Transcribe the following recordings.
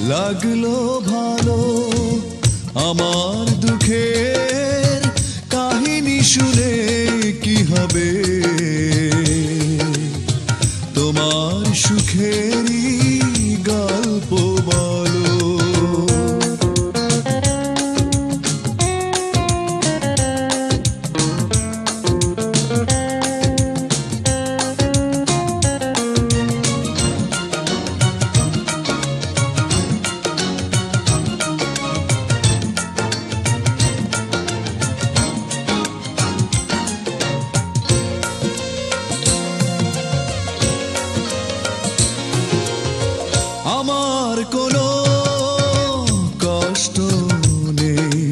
লাগলো ভালো আমার দুঃখের কাহিনী শুনে কি হবে তোমার সুখেরই গল্প বলো আমার কোনো কষ্ট নেই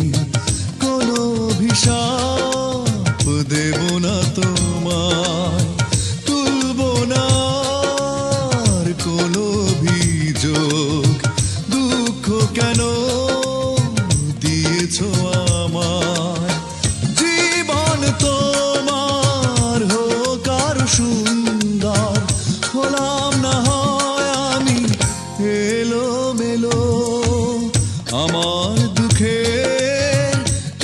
কোনো অভিশাপ দেব না তোমায় তুলব না আর কোনো অভিযোগ দুঃখ কেন দিয়েছ আমায় জীবন তোমার হোক আর সুন্দর হলাম না এলোমেলো আমার দুঃখের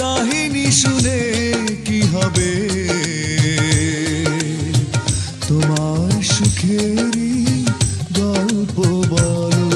কাহিনী শুনে কি হবে তোমার সুখেরই গল্প বলো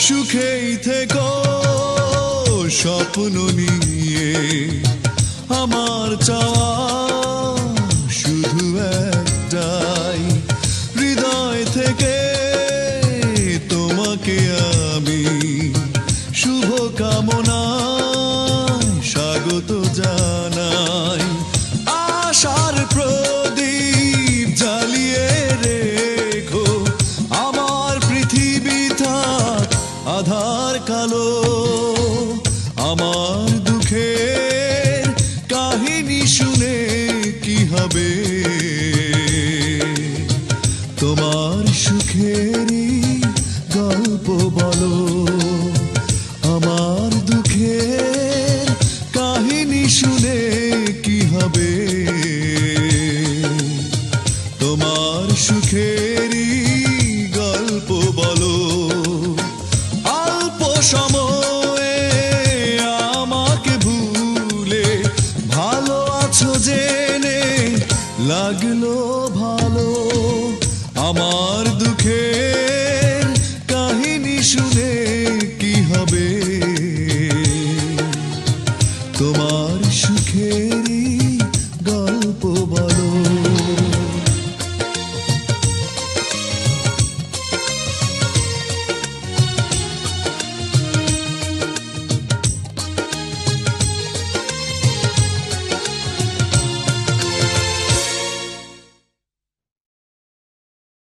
সুখেই থেকো স্বপ্ন নিয়ে আমার চাওয়া শুধু একটাই হৃদয় থেকে তোমাকে আমি শুভ কামনায় স্বাগত জানাই আশার প্রদীপ জ্বালিয়ে রেখো আমার পৃথিবী থাক আধার কালো আমার দুঃখের কাহিনী শুনে কি হবে তোমার সুখেরই গল্প বলো আমার দুঃখের কাহিনী শুনে কি হবে তোমার সুখেরই গল্প বলো সময়ে আমাকে ভুলে ভালো আছো জেনে লাগলো ভালো আমার দুঃখের কাহিনী শুনে কি হবে তোমার সুখেরই